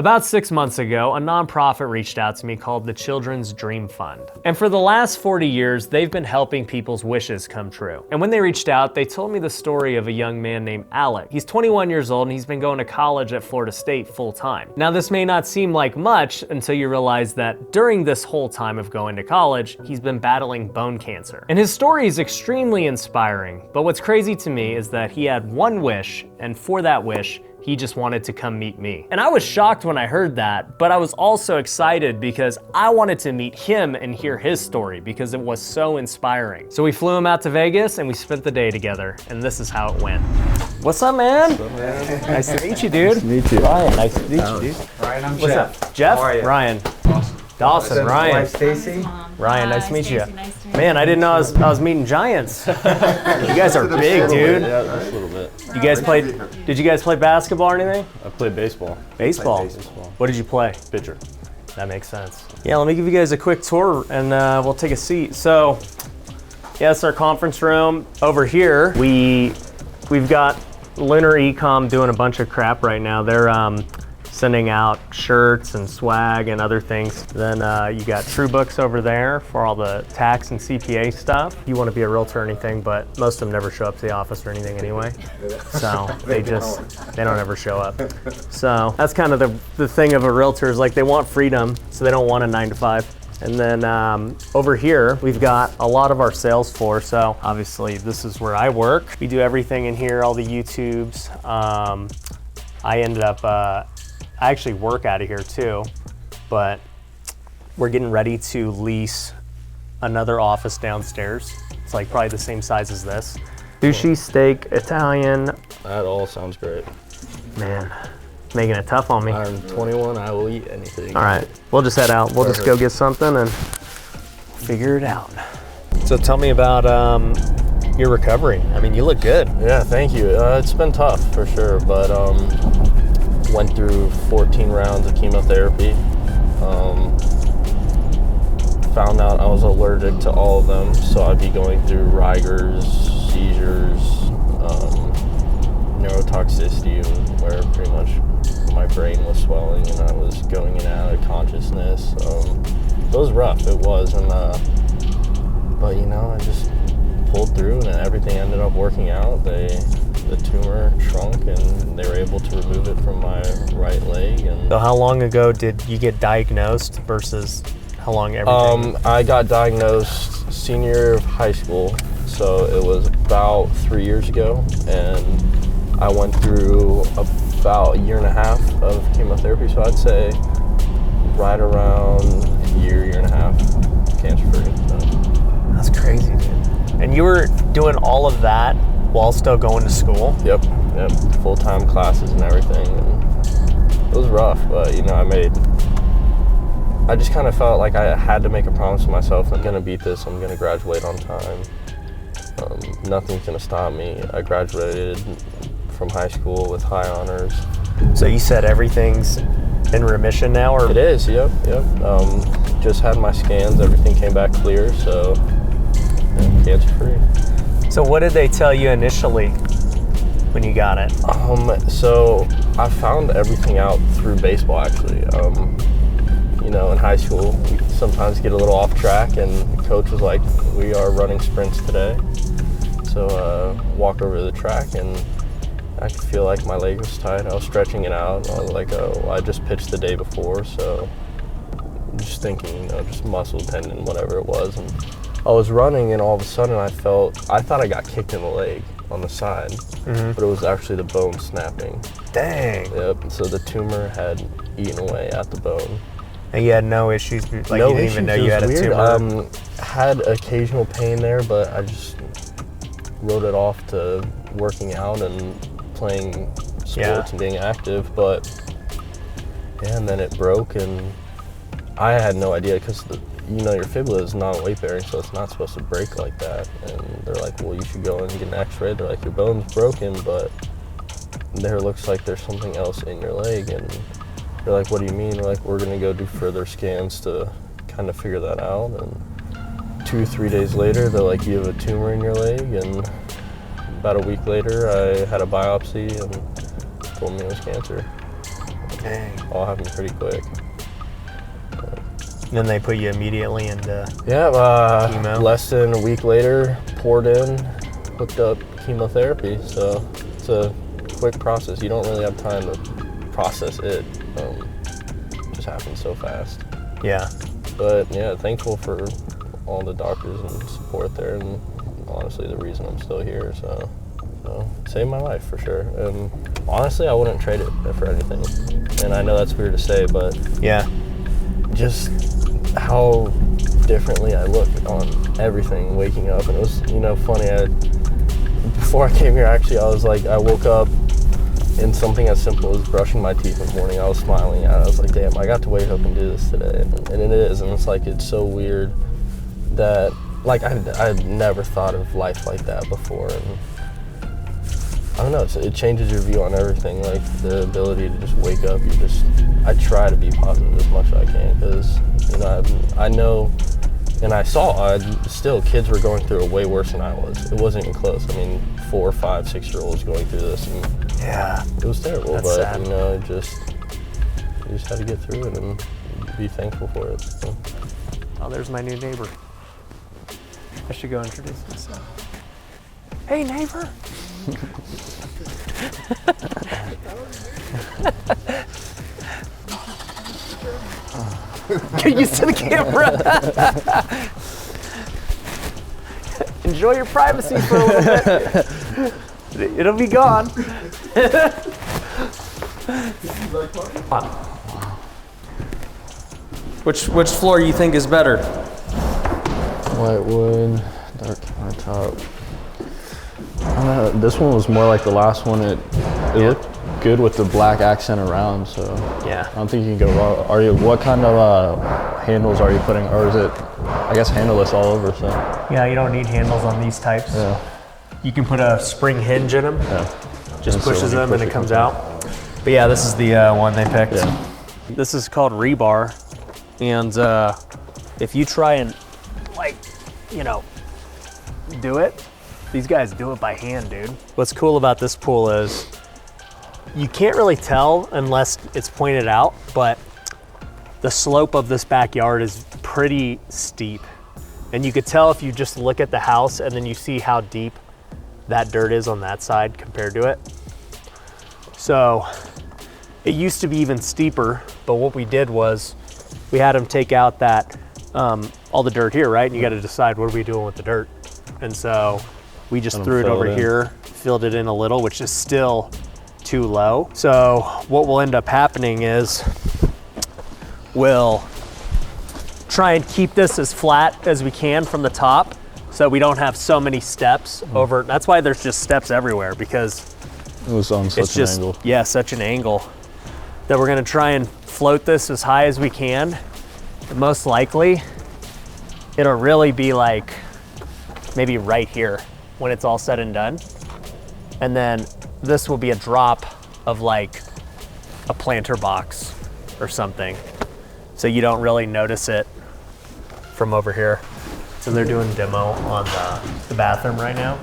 About 6 months ago, a nonprofit reached out to me called the Children's Dream Fund. And for the last 40 years, they've been helping people's wishes come true. And when they reached out, they told me the story of a young man named Alec. He's 21 years old and he's been going to college at Florida State full time. Now, this may not seem like much until you realize that during this whole time of going to college, he's been battling bone cancer. And his story is extremely inspiring, but what's crazy to me is that he had one wish, and for that wish, he just wanted to come meet me. And I was shocked when I heard that, but I was also excited because I wanted to meet him and hear his story because it was so inspiring. So we flew him out to Vegas and we spent the day together, and this is how it went. What's up, man? What's up, man? Nice to meet you, dude. Nice to meet you. Ryan, nice to meet you, dude. Ryan, I'm What's Jeff. up? Jeff? How are you? Ryan. Awesome. Dawson, Ryan. Wife, Stacy. Ryan, nice to meet you. Nice to meet Man, I didn't know I was meeting giants. You guys are big, dude. Yeah, just a little bit. You guys did you guys play basketball or anything? I played baseball. Baseball? What did you play? Pitcher. That makes sense. Yeah, let me give you guys a quick tour and we'll take a seat. So, yeah, it's our conference room. Over here, we've got Lunar Ecom doing a bunch of crap right now. They're sending out shirts and swag and other things. Then you got True Books over there for all the tax and CPA stuff. You want to be a realtor or anything, but most of them never show up to the office or anything anyway. So they don't ever show up. So that's kind of the thing of a realtor is like they want freedom, so they don't want a 9 to 5. And then over here, we've got a lot of our sales floor. So obviously this is where I work. We do everything in here, all the YouTubes. I ended up, I actually work out of here too, but we're getting ready to lease another office downstairs. It's like probably the same size as this. Sushi, steak, Italian. That all sounds great. Man, making it tough on me. I'm 21, I will eat anything. All right, we'll just head out. We'll just go get something and figure it out. So tell me about your recovery. I mean, you look good. Yeah, thank you. It's been tough for sure, but went through 14 rounds of chemotherapy. Found out I was allergic to all of them, so I'd be going through rigors, seizures, neurotoxicity, where pretty much my brain was swelling and I was going in and out of consciousness. It was rough, it was, and but you know, I just pulled through and everything ended up working out. The tumor shrunk and they were able to remove it from my right leg. And so how long ago did you get diagnosed versus how long everything? I got diagnosed senior year of high school, so it was about 3 years ago, and I went through about a year and a half of chemotherapy, so I'd say right around a year and a half cancer-free. So. That's crazy, dude. And you were doing all of that while still going to school? Yep, full-time classes and everything. And it was rough, but you know, I just kind of felt like I had to make a promise to myself. I'm gonna beat this, I'm gonna graduate on time. Nothing's gonna stop me. I graduated from high school with high honors. So you said everything's in remission now, or? It is, yep. Just had my scans, everything came back clear, so cancer-free. So what did they tell you initially when you got it? So I found everything out through baseball, actually. You know, in high school, we sometimes get a little off track, and the coach was like, we are running sprints today. So walk over to the track, and I could feel like my leg was tight. I was stretching it out. I was like, oh, I just pitched the day before, so just thinking, you know, just muscle, tendon, whatever it was. And I was running, and all of a sudden I thought I got kicked in the leg on the side, but it was actually the bone snapping. Dang. Yep, so the tumor had eaten away at the bone. And you had no issues, like no you didn't issues. even know you had a Weird. tumor? Had occasional pain there, but I just wrote it off to working out and playing sports and being active, but yeah, and then it broke, and I had no idea, because you know, your fibula is non-weight bearing, so it's not supposed to break like that. And they're like, well, you should go and get an x-ray. They're like, your bone's broken, but there looks like there's something else in your leg. And they're like, what do you mean? They're like, we're gonna go do further scans to kind of figure that out. And 2-3 days later, they're like, you have a tumor in your leg. And about a week later, I had a biopsy and told me it was cancer. Dang. All happened pretty quick. Then they put you immediately into Yeah, chemo. Less than a week later, poured in, hooked up chemotherapy. So it's a quick process. You don't really have time to process it. It just happens so fast. Yeah. But yeah, thankful for all the doctors and support there, and honestly the reason I'm still here. So saved my life for sure. And honestly, I wouldn't trade it for anything. And I know that's weird to say, but Yeah. just how differently I look on everything waking up. And it was, funny, before I came here, actually, I was like, I woke up in something as simple as brushing my teeth in the morning. I was smiling at it. I was like, damn, I got to wake up and do this today. And it is, and it's like, it's so weird that, like, I'd never thought of life like that before. And I don't know, it changes your view on everything, like the ability to just wake up. I try to be positive as much as I can, because, I know, and I saw, still kids were going through it way worse than I was. It wasn't even close. I mean, 4, 5, 6-year-olds going through this, and Yeah. it was terrible. That's but sad. you just had to get through it and be thankful for it. So. Oh, there's my new neighbor. I should go introduce myself. Hey, neighbor. Get used to the camera. Enjoy your privacy for a little bit. It'll be gone. Which floor you think is better? White wood, dark countertop. I don't know, this one was more like the last one. It looked good with the black accent around, so Yeah. I don't think you can go wrong. What kind of handles are you putting, or is it, I guess, handleless all over, so. Yeah, you don't need handles on these types. Yeah. You can put a spring hinge in them. Yeah. Just And so pushes when you them push and it it comes comes out. But yeah, this is the one they picked. Yeah. This is called rebar. And if you try and do it, these guys do it by hand, dude. What's cool about this pool is you can't really tell unless it's pointed out, but the slope of this backyard is pretty steep. And you could tell if you just look at the house and then you see how deep that dirt is on that side compared to it. So it used to be even steeper, but what we did was we had them take out that, all the dirt here, right? And you got to decide what are we doing with the dirt. And so we just threw it over here, filled it in a little, which is still too low. So what will end up happening is we'll try and keep this as flat as we can from the top so we don't have so many steps over. That's why there's just steps everywhere, because It was on such it's just, an angle. yeah, such an angle that we're gonna try and float this as high as we can. And most likely, it'll really be like maybe right here when it's all said and done. And then this will be a drop of like a planter box or something. So you don't really notice it from over here. So they're doing demo on the bathroom right now.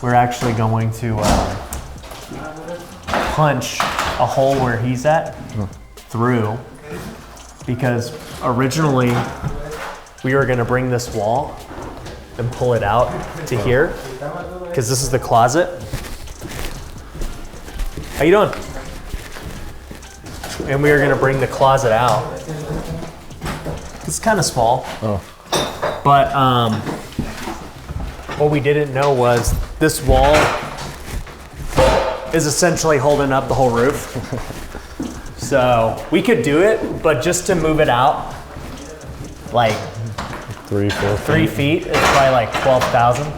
We're actually going to punch a hole where he's at through, because originally we were gonna bring this wall and pull it out to here, because this is the closet. How you doing? And we were gonna bring the closet out. It's kind of small. But what we didn't know was this wall is essentially holding up the whole roof. So we could do it, but just to move it out, like 3 feet is probably like 12,000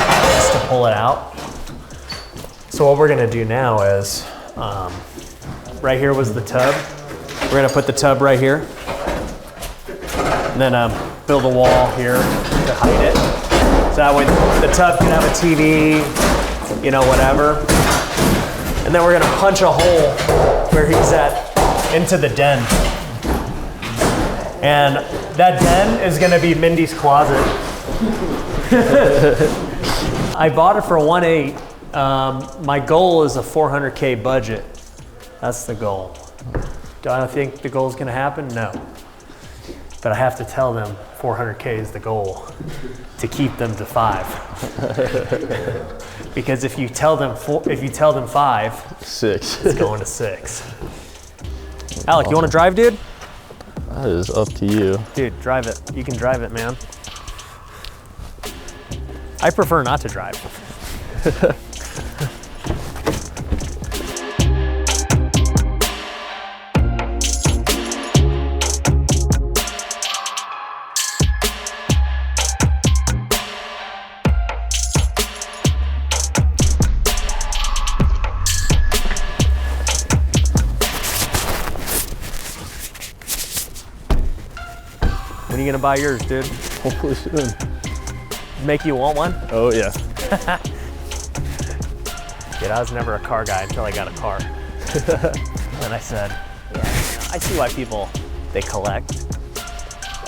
just to pull it out. So what we're gonna do now is, right here was the tub. We're gonna put the tub right here, and then build a wall here to hide it. So that way the tub can have a TV, whatever. And then we're gonna punch a hole where he's at into the den. And that den is gonna be Mindy's closet. I bought it for 1.8. My goal is a $400K budget. That's the goal. Do I think the goal's gonna happen? No. But I have to tell them 400K is the goal to keep them to 5. Because if you tell them 5, 6. it's going to 6. Alec, you want to drive, dude? That is up to you. Dude, drive it. You can drive it, man. I prefer not to drive. When are you gonna buy yours, dude? Hopefully soon. Make you want one? Oh yeah. Dude, I was never a car guy until I got a car. And I said, yeah, I see why people, they collect.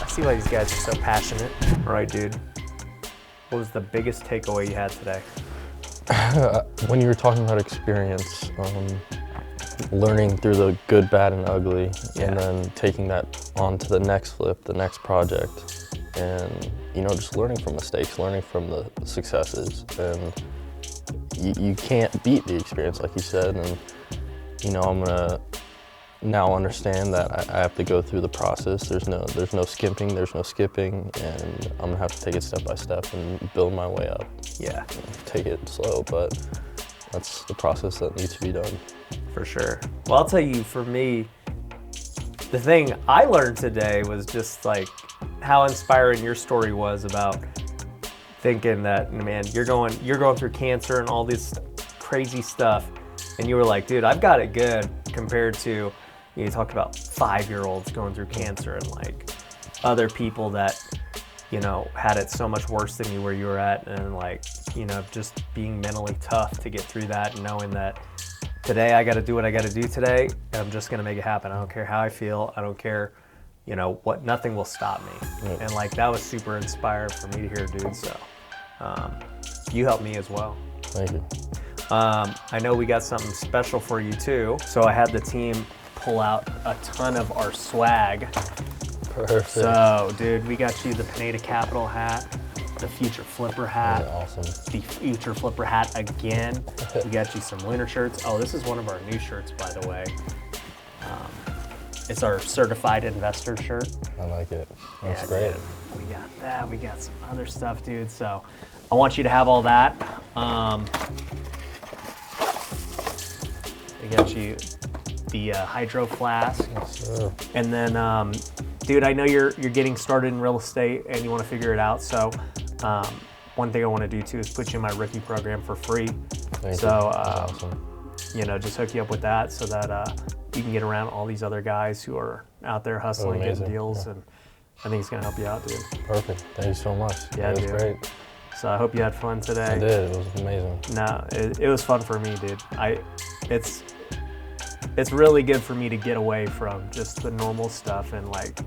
I see why these guys are so passionate. All right, dude. What was the biggest takeaway you had today? When you were talking about experience, learning through the good, bad, and ugly, and then taking that on to the next flip, the next project, and just learning from mistakes, learning from the successes, and you can't beat the experience, like you said, and I'm gonna now understand that I have to go through the process. There's no skimping, there's no skipping, and I'm gonna have to take it step by step and build my way up. Yeah. Take it slow, but that's the process that needs to be done. For sure. Well, I'll tell you, for me, the thing I learned today was just like how inspiring your story was about thinking that, man, you're going through cancer and all this crazy stuff, and you were like, dude, I've got it good compared to, you talked about 5-year-olds going through cancer and like other people that, had it so much worse than you where you were at, and like, just being mentally tough to get through that and knowing that today I got to do what I got to do today, and I'm just going to make it happen. I don't care how I feel. I don't care, what, nothing will stop me. Right. And like, that was super inspired for me to hear, dude. So you helped me as well. Thank you. I know we got something special for you too. So I had the team pull out a ton of our swag. Perfect. So dude, we got you the Pineda Capital hat, the Future Flipper hat, awesome. the Future Flipper hat again. We got you some winter shirts. Oh, this is one of our new shirts, by the way. It's our certified investor shirt. I like it. That's Yeah, great. dude, we got that. We got some other stuff, dude. So I want you to have all that. We got you the hydro flask. Yes, sir. And then, dude, I know you're getting started in real estate and you want to figure it out. So one thing I want to do too is put you in my rookie program for free. Thank So, you. That's awesome. just hook you up with that so that you can get around all these other guys who are out there hustling, getting Amazing. deals. Yeah. And I think it's going to help you out, dude. Perfect. Thank you so much. Yeah, it was dude. great. So I hope you had fun today. I did. It was amazing. No, it was fun for me, dude. It's really good for me to get away from just the normal stuff and like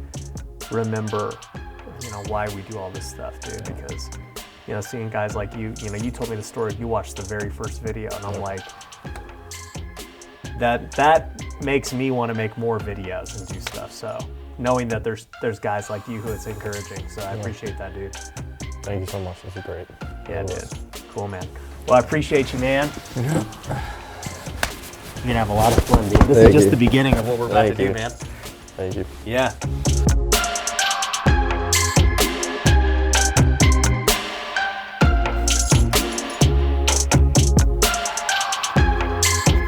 remember, why we do all this stuff, dude. Because, seeing guys like you, you told me the story. You watched the very first video, and I'm like, that makes me want to make more videos and do stuff. So knowing that there's guys like you who it's encouraging. So I appreciate that, dude. Thank you so much. This was great. Yeah, It dude. was. Cool, man. Well, I appreciate you, man. You're gonna have a lot of fun, dude. This is just the beginning of what we're about to do, man. Thank you. Yeah.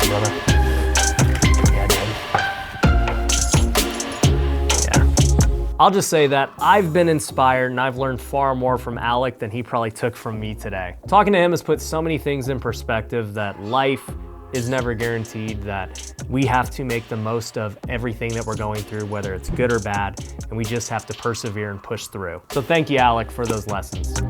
Brother. Yeah, dude. Yeah. I'll just say that I've been inspired and I've learned far more from Alec than he probably took from me today. Talking to him has put so many things in perspective, that life is never guaranteed, that we have to make the most of everything that we're going through, whether it's good or bad, and we just have to persevere and push through. So thank you, Alec, for those lessons.